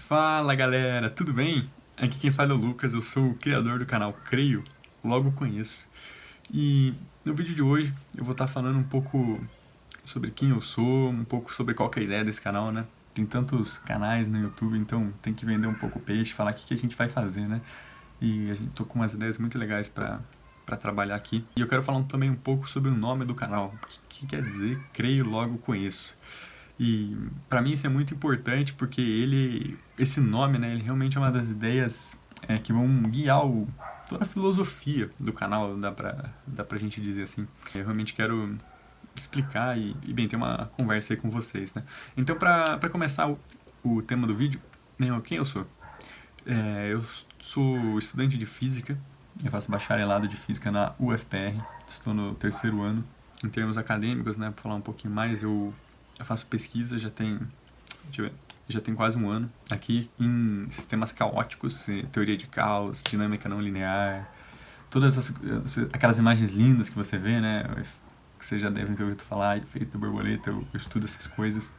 Fala galera, tudo bem? Aqui quem fala é o Lucas, eu sou o criador do canal Creio, logo conheço. E no vídeo de hoje eu vou estar falando um pouco sobre quem eu sou, um pouco sobre qual que é a ideia desse canal, né? Tem tantos canais no YouTube, então tem que vender um pouco o peixe, falar o que a gente vai fazer, né? E a gente tô com umas ideias muito legais para trabalhar aqui. E eu quero falar também um pouco sobre o nome do canal, o que quer dizer Creio, logo conheço. E para mim isso é muito importante porque esse nome, né, ele realmente é uma das ideias que vão guiar toda a filosofia do canal, dá pra gente dizer assim. Eu realmente quero explicar bem, ter uma conversa aí com vocês, né? Então, pra começar o tema do vídeo, quem eu sou? Eu sou estudante de física, eu faço bacharelado de física na UFPR, estou no terceiro ano. Em termos acadêmicos, né, para falar um pouquinho mais, eu faço pesquisa deixa eu ver, já tem quase um ano aqui em sistemas caóticos, teoria de caos, dinâmica não linear, aquelas imagens lindas que você vê, né, que vocês já devem ter ouvido falar, efeito borboleta, eu estudo essas coisas.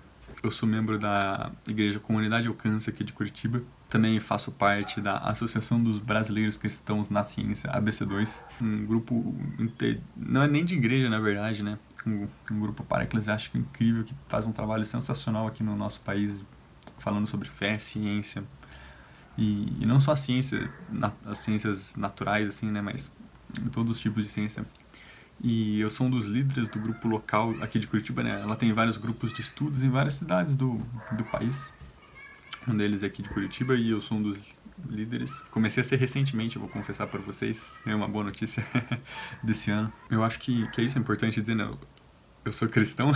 Eu sou membro da Igreja Comunidade Alcance aqui de Curitiba. Também faço parte da Associação dos Brasileiros Cristãos na Ciência, ABC2, um grupo, não é nem de igreja na verdade, né? Um grupo para-eclesiástico incrível que faz um trabalho sensacional aqui no nosso país, falando sobre fé, ciência, e não só a ciência, as ciências naturais, assim, né? Mas todos os tipos de ciência. E eu sou um dos líderes do grupo local aqui de Curitiba, né? Ela tem vários grupos de estudos em várias cidades do país. Um deles é aqui de Curitiba e eu sou um dos líderes. Comecei a ser recentemente, eu vou confessar para vocês. É uma boa notícia desse ano. Eu acho que é isso, é importante dizer, né? Eu sou cristão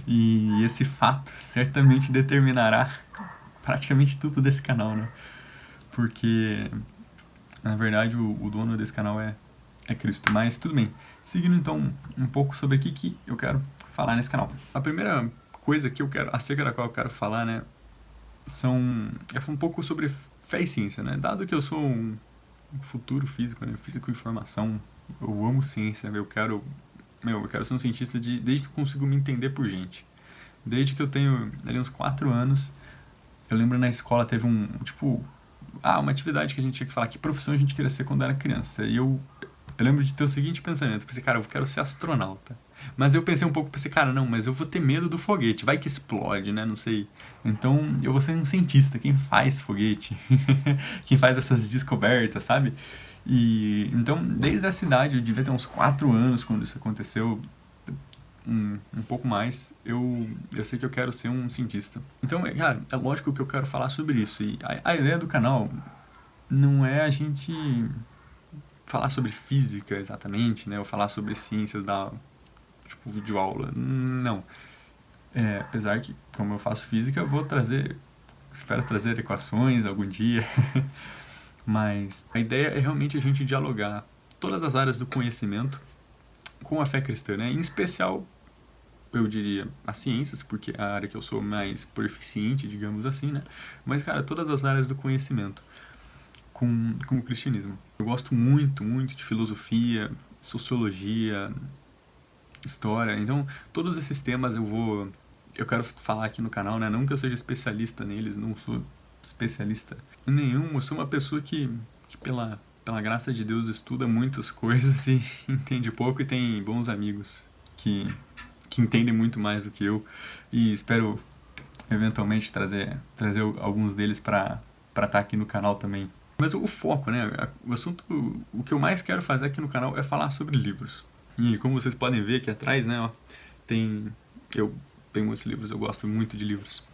e esse fato certamente determinará praticamente tudo desse canal, né? Porque, na verdade, o dono desse canal é Cristo. Mas tudo bem. Seguindo então um pouco sobre o que eu quero falar nesse canal. A primeira coisa que eu quero, acerca da qual eu quero falar, né, é um pouco sobre fé e ciência, né? Dado que eu sou um futuro físico, né, físico em formação, eu amo ciência, eu quero ser um cientista desde que eu consigo me entender por gente. Desde que eu tenho ali uns 4 anos, eu lembro na escola teve uma atividade que a gente tinha que falar que profissão a gente queria ser quando era criança. E eu lembro de ter o seguinte pensamento, pensei, cara, eu quero ser astronauta. Mas eu pensei um pouco, pensei, cara, não, mas eu vou ter medo do foguete, vai que explode, né, não sei. Então eu vou ser um cientista, quem faz foguete, quem faz essas descobertas, sabe? E então, desde essa idade, eu devia ter uns 4 anos quando isso aconteceu, um pouco mais, eu sei que eu quero ser um cientista. Então, cara, é lógico que eu quero falar sobre isso. E a ideia do canal não é a gente falar sobre física exatamente, né? Ou falar sobre ciências tipo, videoaula. Não. Apesar que, como eu faço física, eu espero trazer equações algum dia. Mas a ideia é realmente a gente dialogar todas as áreas do conhecimento com a fé cristã, né? Em especial, eu diria, as ciências, porque é a área que eu sou mais proficiente, digamos assim, né? Mas, cara, todas as áreas do conhecimento com o cristianismo. Eu gosto muito, muito de filosofia, sociologia, história. Então, todos esses temas eu quero falar aqui no canal, né? Não que eu seja especialista neles, não sou especialista em nenhum. Eu sou uma pessoa que pela graça de Deus, estuda muitas coisas e entende pouco e tem bons amigos que entendem muito mais do que eu. E espero eventualmente trazer alguns deles para estar aqui no canal também. Mas o foco, né? O que eu mais quero fazer aqui no canal é falar sobre livros. E como vocês podem ver aqui atrás, né, ó, eu tenho muitos livros, eu gosto muito de livros.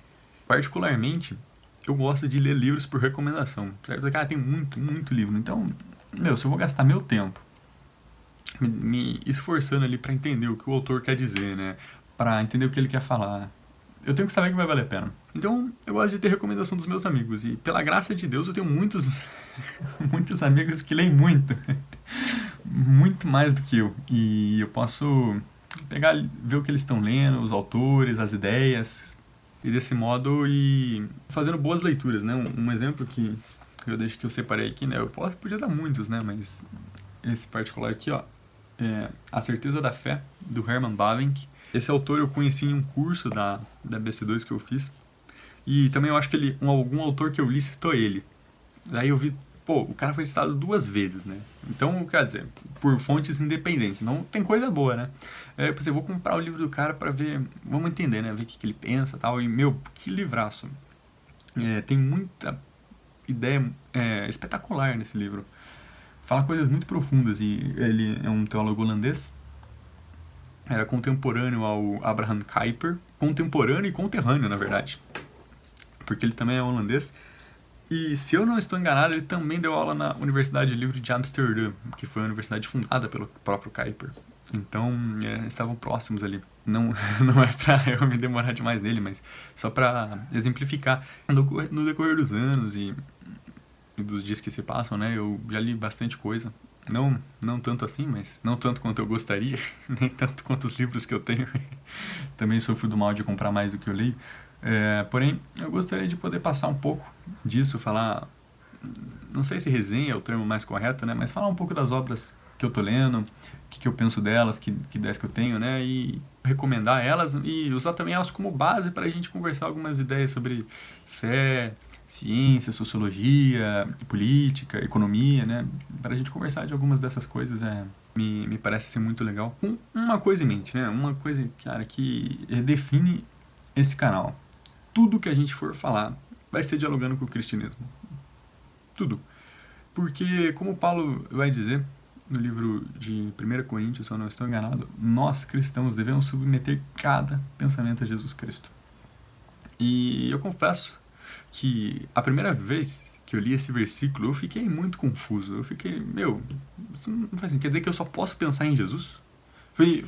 Particularmente, eu gosto de ler livros por recomendação, certo? Cara, tem muito, muito livro. Então, se eu vou gastar meu tempo me esforçando ali pra entender o que o autor quer dizer, né? Pra entender o que ele quer falar, eu tenho que saber que vai valer a pena. Então, eu gosto de ter recomendação dos meus amigos. E, pela graça de Deus, eu tenho muitos, muitos amigos que leem muito. Muito mais do que eu. E eu posso pegar, ver o que eles estão lendo, os autores, as ideias. E desse modo ir fazendo boas leituras, né? Um exemplo que eu separei aqui, né? Podia dar muitos, né? Mas esse particular aqui, ó. É A Certeza da Fé, do Herman Bavinck. Esse autor eu conheci em um curso da BC2 que eu fiz. E também eu acho que algum autor que eu li citou ele. Daí eu vi, pô, o cara foi citado 2 vezes, né? Então, quer dizer, por fontes independentes. Não tem coisa boa, né? Eu pensei, vou comprar o livro do cara pra ver, vamos entender, né? Ver o que ele pensa e tal. E, meu, que livraço. Tem muita ideia espetacular nesse livro. Fala coisas muito profundas e ele é um teólogo holandês. Era contemporâneo ao Abraham Kuyper. Contemporâneo e conterrâneo, na verdade. Porque ele também é holandês. E se eu não estou enganado, ele também deu aula na Universidade Livre de Amsterdã, que foi a universidade fundada pelo próprio Kuyper. Então, estavam próximos ali. Não, não é pra eu me demorar demais nele, mas só pra exemplificar. No decorrer dos anos e dos dias que se passam, né, eu já li bastante coisa. Não tanto assim, mas não tanto quanto eu gostaria, nem tanto quanto os livros que eu tenho. Também sofro do mal de comprar mais do que eu leio. Porém, eu gostaria de poder passar um pouco disso, falar, não sei se resenha é o termo mais correto, né, mas falar um pouco das obras que eu tô lendo, o que eu penso delas, que ideias que eu tenho, né, e recomendar elas e usar também elas como base para a gente conversar algumas ideias sobre fé, ciência, sociologia, política, economia, né, para a gente conversar de algumas dessas coisas, me parece ser muito legal. Com uma coisa em mente, né, uma coisa, cara, que define esse canal. Tudo que a gente for falar vai ser dialogando com o cristianismo. Tudo. Porque, como Paulo vai dizer no livro de 1 Coríntios, se eu não estou enganado, nós cristãos devemos submeter cada pensamento a Jesus Cristo. E eu confesso que a primeira vez que eu li esse versículo, eu fiquei muito confuso. Eu fiquei, isso não faz sentido. Quer dizer que eu só posso pensar em Jesus? Foi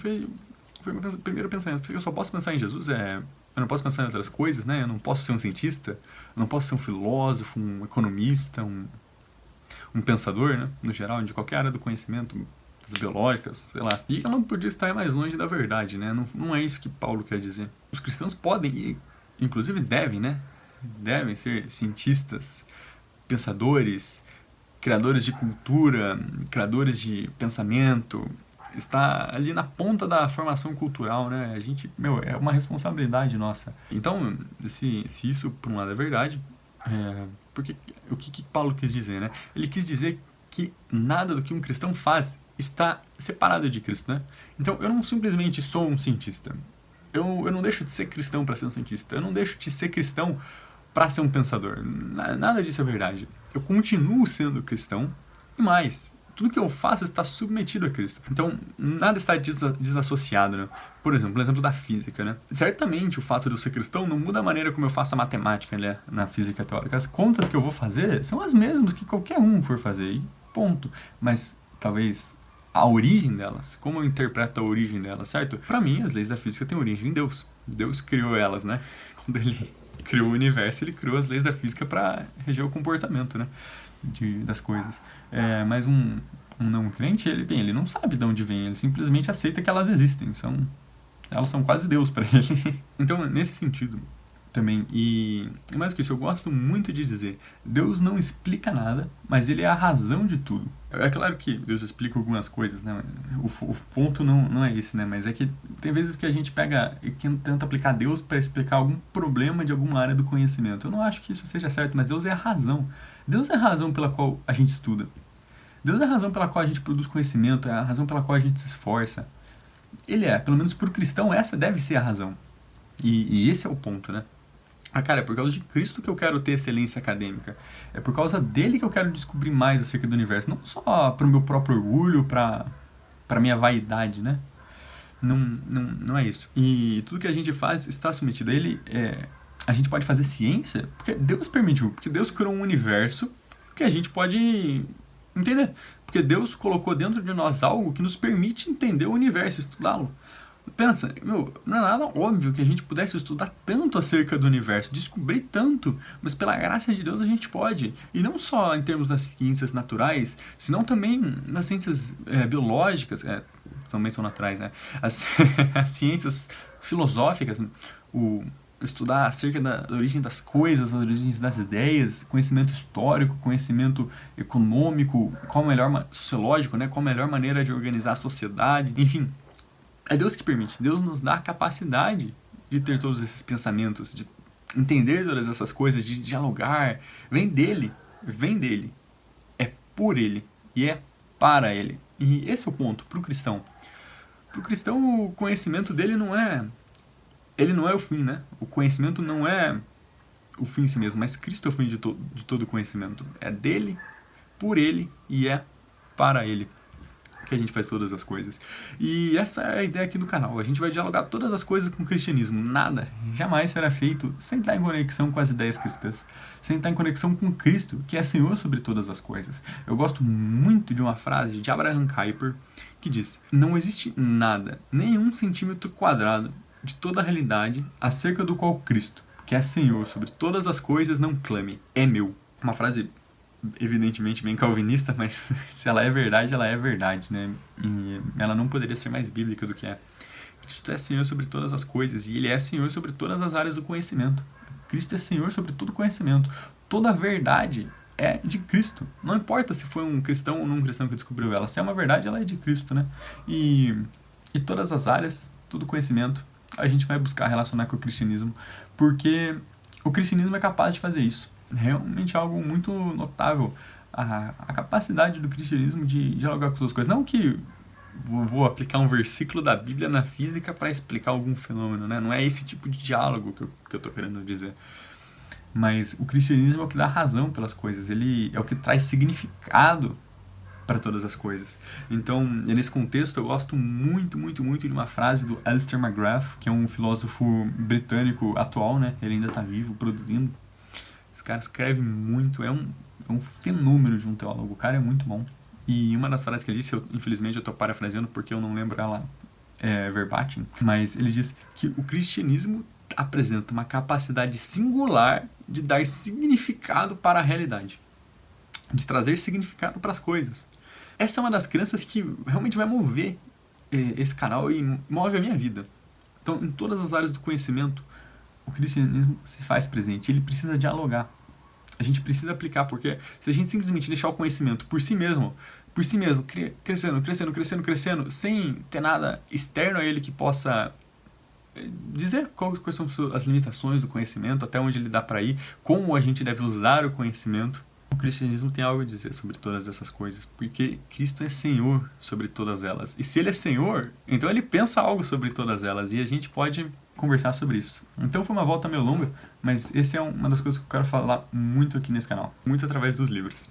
o meu primeiro pensamento. Porque eu só posso pensar em Jesus, eu não posso pensar em outras coisas, né? Eu não posso ser um cientista, eu não posso ser um filósofo, um economista, um pensador, né? No geral, de qualquer área do conhecimento, das biológicas, sei lá. E eu não podia estar mais longe da verdade, né? Não é isso que Paulo quer dizer. Os cristãos podem, e inclusive devem, né? Devem ser cientistas, pensadores, criadores de cultura, criadores de pensamento, está ali na ponta da formação cultural, né? A gente, é uma responsabilidade nossa. Então, se isso por um lado é verdade, porque o que Paulo quis dizer, né? Ele quis dizer que nada do que um cristão faz está separado de Cristo, né? Então, eu não simplesmente sou um cientista. Eu não deixo de ser cristão para ser um cientista. Eu não deixo de ser cristão para ser um pensador. Nada disso é verdade. Eu continuo sendo cristão e mais, tudo que eu faço está submetido a Cristo. Então, nada está desassociado, né? Por exemplo, no exemplo da física, né? Certamente o fato de eu ser cristão não muda a maneira como eu faço a matemática, né, na física teórica. As contas que eu vou fazer são as mesmas que qualquer um for fazer, e ponto. Mas, talvez, a origem delas, como eu interpreto a origem delas, certo? Para mim, as leis da física têm origem em Deus. Deus criou elas, né? Quando ele criou o universo, ele criou as leis da física para reger o comportamento, né, das coisas. Mas um não crente, ele não sabe de onde vem, ele simplesmente aceita que elas existem, elas são quase Deus para ele. Então, nesse sentido também, e mais que isso, eu gosto muito de dizer, Deus não explica nada, mas ele é a razão de tudo. É claro que Deus explica algumas coisas, né? O ponto não é esse, né? Mas é que tem vezes que a gente pega e tenta aplicar Deus para explicar algum problema de alguma área do conhecimento. Eu não acho que isso seja certo, mas Deus é a razão. Deus é a razão pela qual a gente estuda. Deus é a razão pela qual a gente produz conhecimento, é a razão pela qual a gente se esforça. Ele pelo menos para o cristão, essa deve ser a razão. E esse é o ponto, né? Cara, é por causa de Cristo que eu quero ter excelência acadêmica. É por causa dele que eu quero descobrir mais acerca do universo. Não só para o meu próprio orgulho, para minha vaidade, né? Não é isso. E tudo que a gente faz está submetido a ele. A gente pode fazer ciência porque Deus permitiu. Porque Deus criou um universo que a gente pode entender. Porque Deus colocou dentro de nós algo que nos permite entender o universo, estudá-lo. Pensa, não é nada óbvio que a gente pudesse estudar tanto acerca do universo, descobrir tanto, mas pela graça de Deus a gente pode. E não só em termos das ciências naturais, senão também nas ciências biológicas, também são naturais, né? As ciências filosóficas, estudar acerca da origem das coisas, das origens das ideias, conhecimento histórico, conhecimento econômico, qual a melhor sociológico, né? Qual a melhor maneira de organizar a sociedade, enfim. É Deus que permite. Deus nos dá a capacidade de ter todos esses pensamentos, de entender todas essas coisas, de dialogar, vem dele, é por ele e é para ele. E esse é o ponto para o cristão. Para o cristão, o conhecimento dele ele não é o fim, né? O conhecimento não é o fim em si mesmo, mas Cristo é o fim de todo conhecimento. É dele, por ele e é para ele que a gente faz todas as coisas. E essa é a ideia aqui do canal. A gente vai dialogar todas as coisas com o cristianismo. Nada jamais será feito sem estar em conexão com as ideias cristãs, sem estar em conexão com Cristo, que é Senhor sobre todas as coisas. Eu gosto muito de uma frase de Abraham Kuyper que diz: não existe nada, nenhum centímetro quadrado de toda a realidade acerca do qual Cristo, que é Senhor sobre todas as coisas, não clame, é meu. Uma frase evidentemente bem calvinista, mas se ela é verdade, né? E ela não poderia ser mais bíblica do que é. Cristo é Senhor sobre todas as coisas e Ele é Senhor sobre todas as áreas do conhecimento. Cristo é Senhor sobre todo conhecimento. Toda a verdade é de Cristo. Não importa se foi um cristão ou não um cristão que descobriu ela. Se é uma verdade, ela é de Cristo, né? E todas as áreas, todo conhecimento, a gente vai buscar relacionar com o cristianismo, porque o cristianismo é capaz de fazer isso. Realmente algo muito notável, a capacidade do cristianismo de dialogar com as coisas. Não que vou aplicar um versículo da Bíblia na física para explicar algum fenômeno, né? Não é esse tipo de diálogo que eu tô querendo dizer. Mas o cristianismo é o que dá razão pelas coisas, ele é o que traz significado para todas as coisas. Então, nesse contexto, eu gosto muito, muito, muito de uma frase do Alistair McGrath, que é um filósofo britânico atual, né? Ele ainda está vivo, produzindo. Esse cara escreve muito, é um fenômeno de um teólogo, o cara é muito bom. E uma das frases que ele disse, infelizmente eu estou parafraseando porque eu não lembro ela verbatim, mas ele diz que o cristianismo apresenta uma capacidade singular de dar significado para a realidade, de trazer significado para as coisas. Essa é uma das crenças que realmente vai mover esse canal e move a minha vida. Então, em todas as áreas do conhecimento, o cristianismo se faz presente, ele precisa dialogar. A gente precisa aplicar, porque se a gente simplesmente deixar o conhecimento por si mesmo, crescendo, sem ter nada externo a ele que possa dizer quais são as limitações do conhecimento, até onde ele dá para ir, como a gente deve usar o conhecimento, o cristianismo tem algo a dizer sobre todas essas coisas, porque Cristo é Senhor sobre todas elas. E se Ele é Senhor, então Ele pensa algo sobre todas elas, e a gente pode conversar sobre isso. Então foi uma volta meio longa, mas essa é uma das coisas que eu quero falar muito aqui nesse canal, muito através dos livros.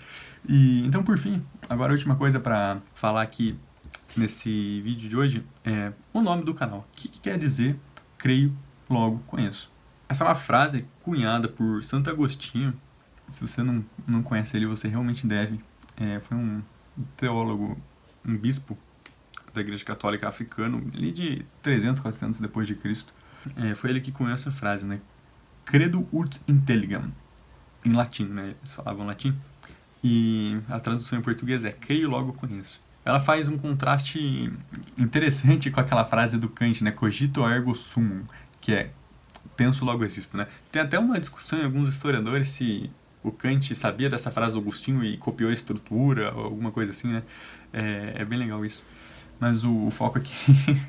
E então, por fim, agora a última coisa para falar aqui nesse vídeo de hoje é o nome do canal. O que quer dizer creio, logo conheço? Essa é uma frase cunhada por Santo Agostinho. Se você não conhece ele, você realmente deve. Foi um teólogo, um bispo da Igreja Católica africano, ali de 300, 400 depois de Cristo. Foi ele que cunhou essa frase, né? Credo ut intelligam, em latim, né? Eles falavam latim. E a tradução em português é creio, logo conheço. Ela faz um contraste interessante com aquela frase do Kant, né? Cogito ergo sum, que é penso, logo existo, né? Tem até uma discussão em alguns historiadores se o Kant sabia dessa frase do Agostinho e copiou a estrutura ou alguma coisa assim, né? É bem legal isso. Mas o foco aqui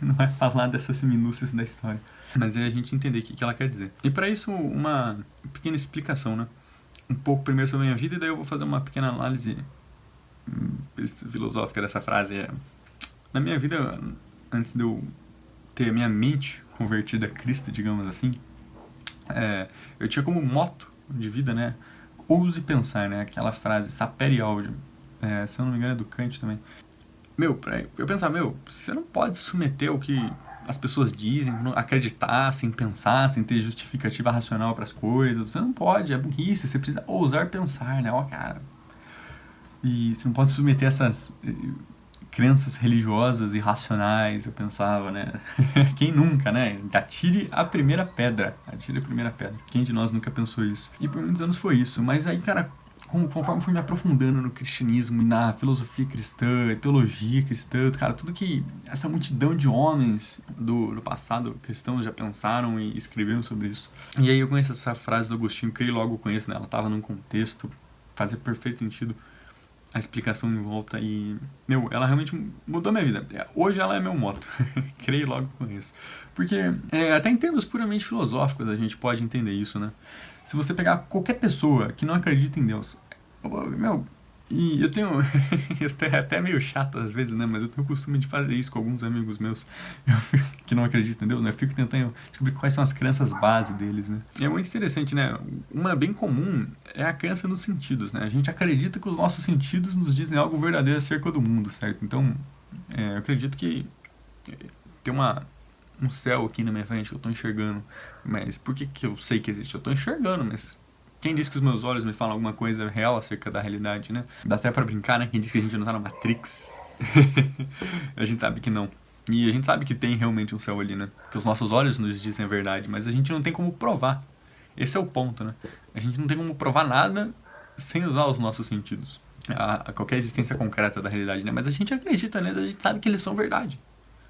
não é falar dessas minúcias da história, mas é a gente entender o que ela quer dizer. E para isso, uma pequena explicação, né? Um pouco primeiro sobre a minha vida e daí eu vou fazer uma pequena análise filosófica dessa frase. Na minha vida, antes de eu ter a minha mente convertida a Cristo, digamos assim, eu tinha como motto de vida, né? Ouse pensar, né? Aquela frase, sapere aude. Se eu não me engano é do Kant também. Eu pensava, você não pode se submeter ao que as pessoas dizem, acreditar sem pensar, sem ter justificativa racional para as coisas. Você não pode, é burrice, você precisa ousar pensar, né? Ó, cara. E você não pode se submeter a essas crenças religiosas irracionais, eu pensava, né? Quem nunca, né? Atire a primeira pedra. Atire a primeira pedra. Quem de nós nunca pensou isso? E por muitos anos foi isso. Mas aí, cara, conforme fui me aprofundando no cristianismo, na filosofia cristã, teologia cristã, cara, tudo que essa multidão de homens do passado cristãos já pensaram e escreveram sobre isso. E aí eu conheço essa frase do Agostinho, creio logo conheço, né? Ela estava num contexto, fazia perfeito sentido. a explicação em volta e, meu, ela realmente mudou minha vida. Hoje ela é meu moto, creio logo com isso. Porque até em termos puramente filosóficos a gente pode entender isso, né? Se você pegar qualquer pessoa que não acredita em Deus, meu, e eu tenho, eu tenho até meio chato às vezes, né? Mas eu tenho o costume de fazer isso com alguns amigos meus que não acreditam em Deus, né? Eu fico tentando descobrir quais são as crenças base deles, né? E é muito interessante, né? Uma bem comum é a crença nos sentidos, né? A gente acredita que os nossos sentidos nos dizem algo verdadeiro acerca do mundo, certo? Então, eu acredito que tem um céu aqui na minha frente que eu tô enxergando, mas por que eu sei que existe? Eu tô enxergando, mas quem diz que os meus olhos me falam alguma coisa real acerca da realidade, né? Dá até pra brincar, né? Quem diz que a gente não tá na Matrix? A gente sabe que não. E a gente sabe que tem realmente um céu ali, né? Que os nossos olhos nos dizem a verdade, mas a gente não tem como provar. Esse é o ponto, né? A gente não tem como provar nada sem usar os nossos sentidos. A qualquer existência concreta da realidade, né? Mas a gente acredita neles, a gente sabe que eles são verdade.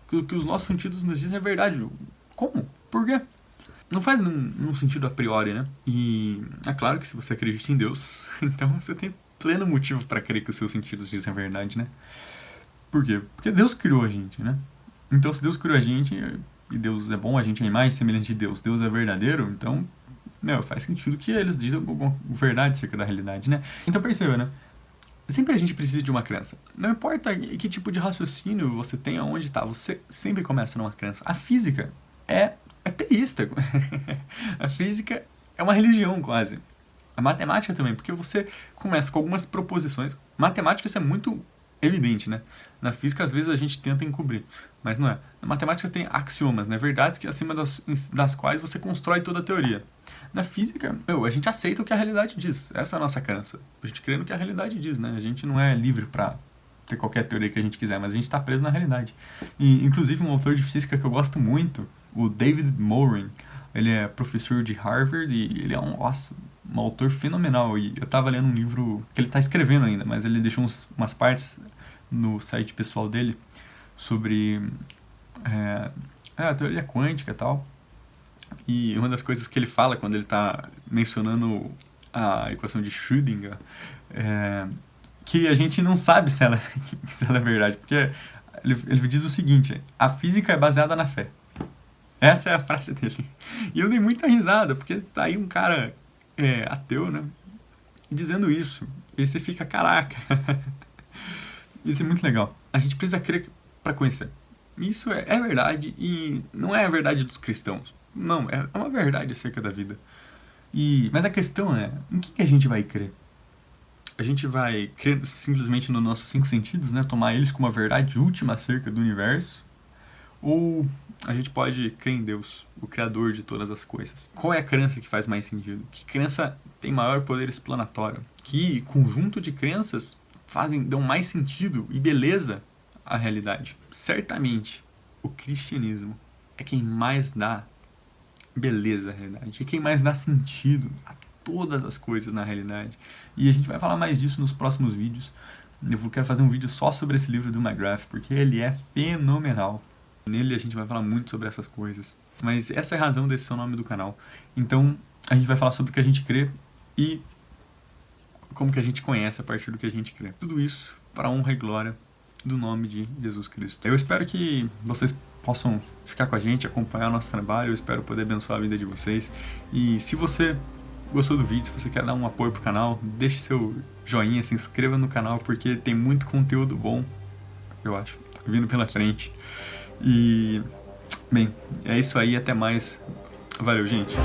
Que o que os nossos sentidos nos dizem é verdade. Como? Por quê? Não faz num sentido a priori, né? E é claro que se você acredita em Deus, então você tem pleno motivo para crer que os seus sentidos dizem a verdade, né? Por quê? Porque Deus criou a gente, né? Então se Deus criou a gente, e Deus é bom, a gente é a imagem semelhante de Deus, Deus é verdadeiro, então, meu, faz sentido que eles dizem alguma verdade acerca da realidade, né? Então perceba, né? Sempre a gente precisa de uma crença. Não importa que tipo de raciocínio você tenha, onde está, você sempre começa numa crença. A física é teísta. A física é uma religião quase. A matemática também, porque você começa com algumas proposições. Matemática isso é muito evidente, né? Na física às vezes a gente tenta encobrir, mas não é. Na matemática tem axiomas, né? Verdades que acima das quais você constrói toda a teoria. Na física, a gente aceita o que a realidade diz. Essa é a nossa crença. A gente crê no que a realidade diz, né? A gente não é livre para ter qualquer teoria que a gente quiser, mas a gente está preso na realidade. E, inclusive, um autor de física que eu gosto muito, o David Morin, ele é professor de Harvard e ele é um autor fenomenal. E eu estava lendo um livro que ele está escrevendo ainda, mas ele deixou umas partes no site pessoal dele sobre a teoria quântica e tal. E uma das coisas que ele fala quando ele está mencionando a equação de Schrödinger é que a gente não sabe se ela é verdade, porque ele diz o seguinte: a física é baseada na fé. Essa é a frase dele. E eu dei muita risada, porque tá aí um cara ateu, né, dizendo isso. E você fica, caraca. Isso é muito legal. A gente precisa crer para conhecer. Isso é verdade, e não é a verdade dos cristãos. Não, é uma verdade acerca da vida. Mas a questão é, em que a gente vai crer? A gente vai crer simplesmente nos nossos 5 sentidos, né? Tomar eles como a verdade última acerca do universo? Ou a gente pode crer em Deus, o Criador de todas as coisas? Qual é a crença que faz mais sentido? Que crença tem maior poder explanatório? Que conjunto de crenças dão mais sentido e beleza à realidade? Certamente, o cristianismo é quem mais dá beleza à realidade, é quem mais dá sentido a todas as coisas na realidade. E a gente vai falar mais disso nos próximos vídeos. Eu quero fazer um vídeo só sobre esse livro do McGrath, porque ele é fenomenal. Nele a gente vai falar muito sobre essas coisas. Mas essa é a razão desse ser o nome do canal. Então, a gente vai falar sobre o que a gente crê e como que a gente conhece a partir do que a gente crê. Tudo isso para a honra e glória do nome de Jesus Cristo. Eu espero que vocês possam ficar com a gente, acompanhar o nosso trabalho. Eu espero poder abençoar a vida de vocês. E se você gostou do vídeo, se você quer dar um apoio pro canal, deixe seu joinha, se inscreva no canal, porque tem muito conteúdo bom, eu acho, vindo pela frente. E, bem, é isso aí, até mais. Valeu, gente.